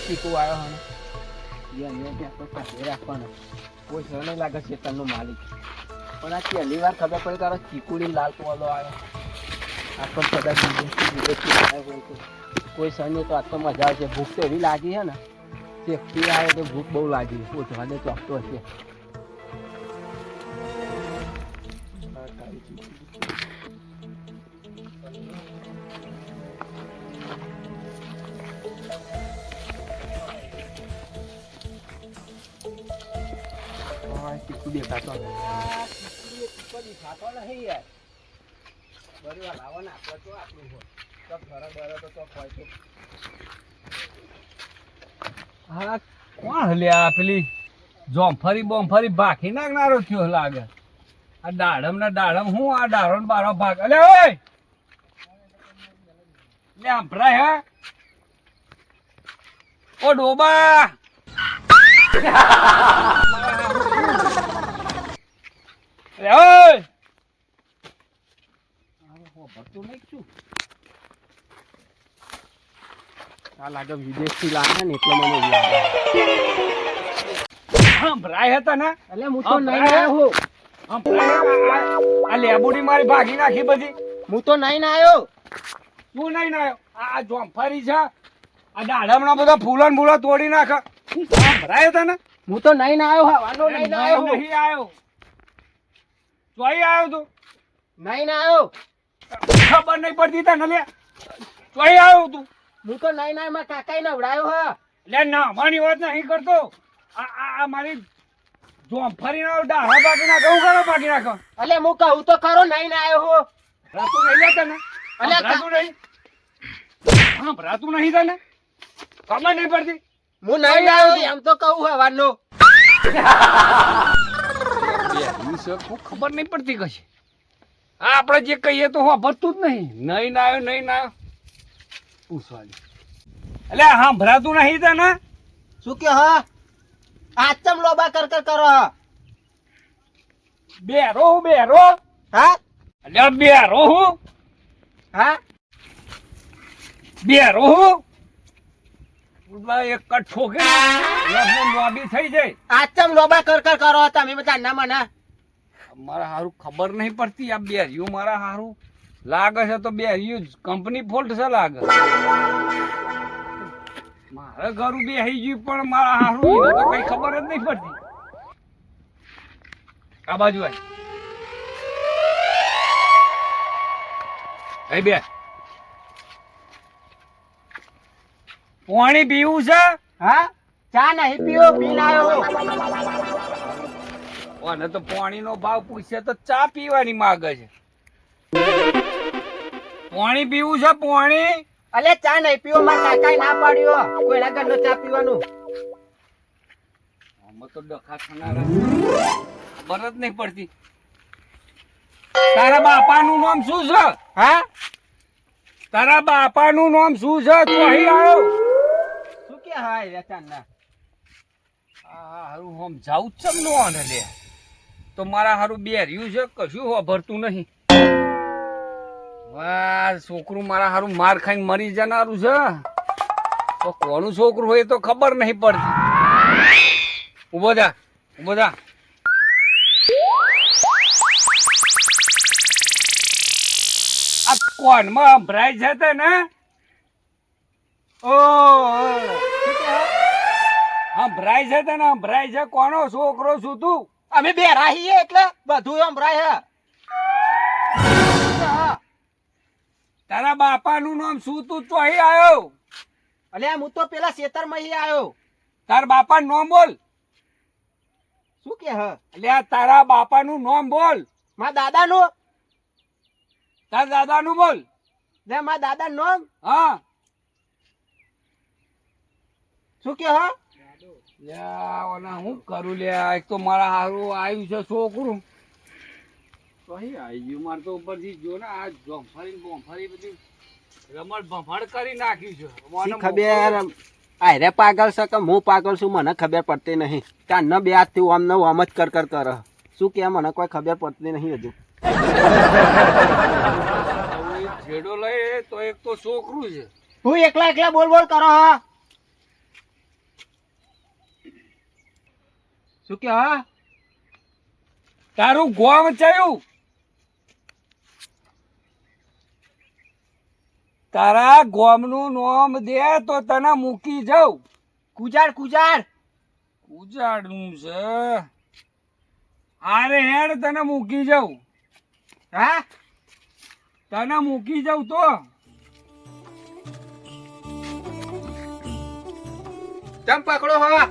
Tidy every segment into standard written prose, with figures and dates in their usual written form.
ચીકુ આવ્યો હે રાખવાનો કોઈ સર નહીં લાગે છે તનનો માલિક પણ આ પહેલી વાર ખબર પડી તારો ચીકુડી લાલ પોલો આવ્યો આ પણ કદાચ કોઈ સર નહીં તો આ તો મજા આવશે ભૂખ તો એવી લાગી છે ને ચેકથી આવે તો ભૂખ બહુ લાગી પોચવાને ચોકતો હશે ચીકુ દેખાતો દેખાતો નહીં યાર બરી વાર લાવો ને આપણે તો આપણું હોય તો ફરક બરો તો ચોક હોય તો હા કોણ હલ્યા પેલી જોમફરી બોમફરી ભાખી નાખનારો થયો લાગે આ દાડમ ના દાડમ હું આ દાડો ને બારો ભાગ અલે ઓય લે આંભરાય હે ઓ ડોબા લાગે વિદેશ થી લાગે ને એટલે મને ભરાય હતા ને એટલે હું તો નહીં આવ્યો આ લેબુડી મારી ભાગી નાખી બધી હું તો નહીં આવ્યો તું નહીં આવ્યો આ જોમફરી છે આ દાડમના બધા ફૂલો ને ફૂલો તોડી નાખે ભરાય હતા ને હું તો નહીં આવ્યો હવાનો નહીં આવ્યો નહીં આવ્યો ચોઈ આવ્યો તું નહીં આવ્યો ખબર નહીં પડતી તને લે ચોઈ આવ્યો તું હું તો નહીં ના મારા કાકા નવડાયો હ લે ના મારી વાત નહીં કરતો આ મારી જોમફરી ના ડાળા બાકી નાખો હું કરો બાકી નાખો અલે હું કહું તો ખરો નહીં ના આવ્યો હો રાતું નહીં લેતા ને અલે રાતું નહીં હા રાતું નહીં તને ખબર નહીં પડતી હું નહીં આવ્યો એમ તો કહું હવાનો ખબર નહીં પડતી કશી આપણે જે કહીએ તો વાપરતું જ નહીં નહીં ના આવ્યો નહીં ના આવ્યો પૂછવાની એટલે હા ભરાતું નહીં તને શું કે હા આચમ લોબા કર કરો બેરો હા એટલે બેરો હું હા બેરો હું એક કટ ઠોકે લોબી થઈ જાય આચમ લોબા કર કરો તમે બધા ના મને મારા હારું ખબર નહીં પડતી આ બેરિયું મારા હારું લાગે છે તો બેરિયું કંપની ફોલ્ટ છે લાગે મારે ઘરું બેહી ગયું પણ મારા હારું તો કઈ ખબર જ નહીં પડતી આ બાજુ આય બે પાણી પીવું છે હા ચા નહીં પીવો પીને આવ્યો અને તો પાણી નો ભાવ પૂછે તો ચા પીવાની માંગે છે પાણી પીવું છે પાણી અલે ચા નહીં પીવો મારા કાકાએ ના પાડ્યો કોઈના ઘરનો ચા પીવાનું આમાં તો ડખા ખાનારા ખબર જ નહીં પડતી તારા બાપાનું નામ શું છે હા તારા બાપાનું નામ શું છે તું અહીં આવ્યો શું કે હાય રચાના હા હારું હમ જાઉં જ ચમ નો આને લે તો મારા હારું બેર્યું છે કશું વાપરતું નહીં વાહ છોકરું મારા હારું માર ખાઈને મરી જનારું છે તો કોનું છોકરું હોય તો ખબર નહીં પડતી ઉભો થા આ કોનમાં ભરાય છે તે ને ઓ હા ભરાય છે તે ને ભરાય છે કોનો છોકરો છું તું અમે બે રાહીએ એટલે બધું એમ રાય તારા બાપાનું નામ શું તું ચોહી આવ્યો અલે હું તો પેલા ખેતર માં આવ્યો તારા બાપાનું નામ બોલ શું કે હ અલે તારા બાપાનું નામ બોલ મારા દાદાનું તારા દાદાનું બોલ લે મારા દાદાનું નામ હા શું કે હ હું કરું લે એક તો મારા હારું આવ્યું છે છોકરું કઈ આવી ગયું મારે તો ઉપરથી જો ને આ જોમફરી બધી રમણ ભંફાડ કરી નાખ્યું છે ખબર આરે પાગલ છે કે હું પાગલ છું મને ખબર પડતી નહીં ત્યાં ન બે હાથથી આમ ને આમ જ કર શું કે મને કોઈ ખબર પડતી નહીં હજુ જેડો લઈ તો એક તો છોકરું છે. હું એકલા એકલા બોલ બોલ કરો હા શું કે હા તારું ગોમ ચયું તારા ગોમનું નામ દે તો તને મૂકી જાઉં. કુજાડ કુજાડ ઉજાડનું છે. આરે હેડ તને મૂકી જાઉં. હા તને મૂકી જાઉં તો ચમ પકડો હા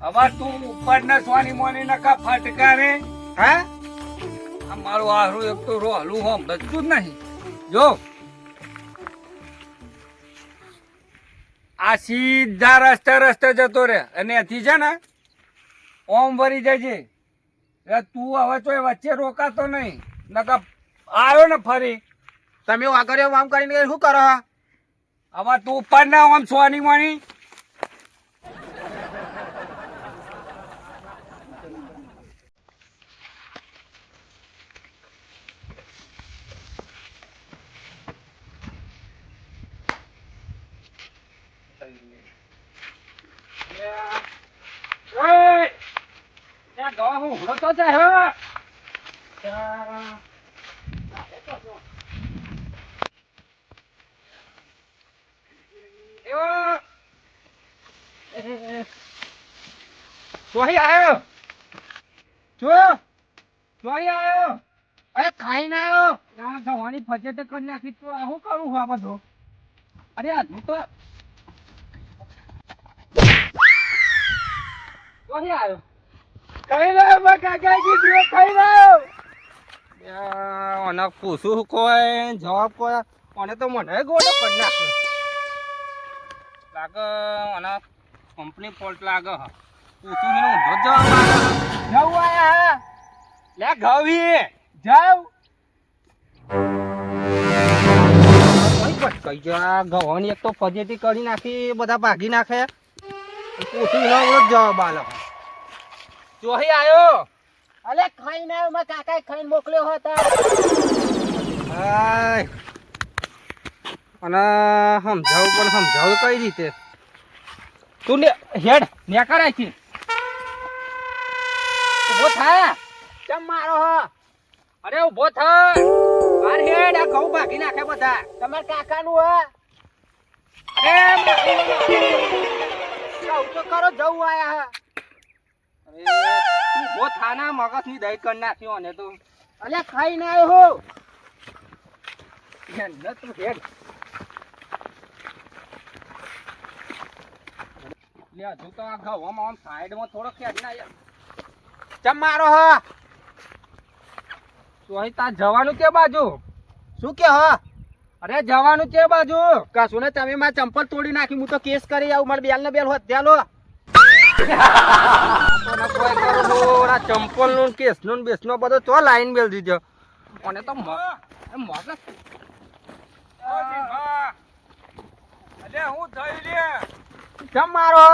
હવે તું ઉપર ને સોની મોની નકા ફટકારે. હા આ મારું આહરું એક તો રોહલું હોમ બધું જ નહીં. જો આ સીધા રસ્તે જતો રે અને એથી છે ને ઓમ ભરી જજે. એટલે તું હવે તો વચ્ચે રોકાતો નહીં નકા આવ્યો ને ફરી તમે આગળ આમ કરીને શું કરો હા હવે તું ઉપર ના આમ સોની મોની આવ્યો જો ચોહી આવ્યો અરે ખાઈ ના આવ્યો જવાની ફજેટ કરી નાખી તો શું કરું આ બધું અરે આ તું તો ચોહી આવ્યો ખાઈ રહ્યો કાકાજી દીવો ખાઈ રહ્યો અને પૂછું કોઈ જવાબ કોઈ અને તો મને ગોળો કરી નાખ્યો લાગે અને કંપની ફોલ્ટ લાગે હા પૂછું ને ઊંધો જવાબ જવું આયા લે ગવી જાવ કઈ જા ગવાની એક તો ફજેતી કરી નાખી બધા ભાગી નાખે પૂછું ને જવાબ આલો ચોહી આવ્યો અલે ખાઈને આવ્યો મેં કાકાએ ખાઈને મોકલ્યો હતો હાય અને સમજાવું કઈ રીતે તું ને હેડ ને કરાય છે ઉભો થા ચમ મારો હો અરે ઉભો થા માર હેડ આ ઘઉં ભાગી નાખે બધા તમાર કાકાનું હે અરે તો કરો જવું આયા અરે તું ઉભો થા ના મગજ ની દહીં કરી નાખ્યો અને તો અલે ખાઈ ના આવ્યો હો હેડ ન તું હેડ લે હજુ તો આ ઘઉંમાં આમ સાઈડમાં થોડો ખેડ ના યાર ચમ મારો હ તો અહીં તાર જવાનું કે બાજુ શું કે હ અરે જવાનું કે બાજુ કશું ને તમે મારા ચંપલ તોડી નાખી હું તો કેસ કરી આવું મારે બેલ ને બેલ હોત ધ્યાલો ચંપલ નું કેસ નું બેસ નો બધો તો લાઈન બેલ દીધો અને તો મગજ અલે હું થઈ લે ચમ મારો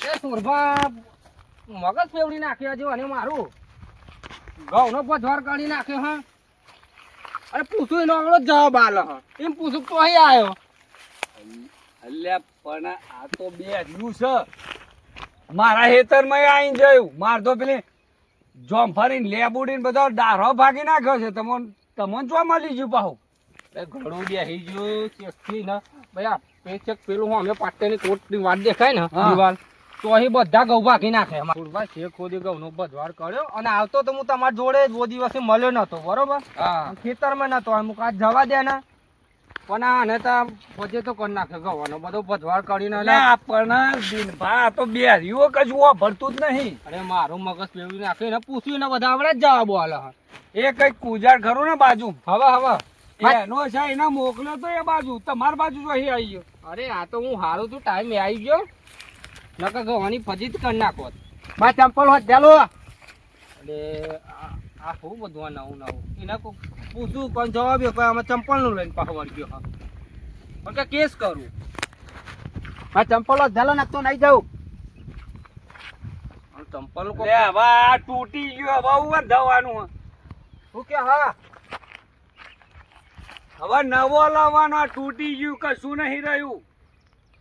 એ સુરભા મગજ ફેવડી નાખ્યો જો અને મારું ઘઉંનો પથવાર કાઢી નાખ્યો હા અરે પૂછું એનો હમણાં જવાબ આલો હ એમ પૂછું તો અહીં આવ્યો અલ્યા પણ આ તો બે રહ્યું છે મારા હેતરમાં આવીને જોયું માર તો પેલી જોમફરીને લેબુડીને બધો ડારો ભાગી નાખ્યો છે તમને જો મળી ગયું પાહું ઘડું બેસી ગયું ચેકથી ને ભાઈ પેચક પેલું હું અમે પાટેની કોટની વાત દેખાય ને દિવાલ તો અહીં બધા ઘઉં ભાગી નાખે સુરભાઈ છે ખોદી ઘઉંનો બધવાર કર્યો અને આવતો તો હું તમારા જોડે બહુ દિવસે મળ્યો નતો બરોબર ખેતરમાં નતો અમુક આજ જવા દે ને પણ આને તો બધે તો કરી નાખે ઘઉંનો બધો બધવાર કરીને પણ દિનભા તો બે રહ્યું કશું ભરતું જ નહીં અરે મારું મગજ પેવડી નાખ્યું ને પૂછ્યું ને બધા આવડે જ જવાબો આલે એ કઈક કુજાર ખરું ને બાજુ હવે એનો છે એને મોકલ્યો તો એ બાજુ તમારી બાજુ જો અહીં આવી ગયો અરે આ તો હું હારું તું ટાઈમ આવી ગયો નકર ગવાની ફજી જ કરી નાખો બા ચંપલ હોત ચાલો એટલે આ શું બધું નવું એને પૂછું પણ જવાબ અમે ચંપલ નું લઈને પાછો વળગ્યો હા પણ કે કેસ કરું હા ચંપલ હોત ચાલો નાખતો નહીં જાઉં ચંપલ હવે આ તૂટી ગયો હવે ધવાનું શું કે હા હવે નવો લાવવાનો, આ તૂટી ગયું, કશું નહીં રહ્યું.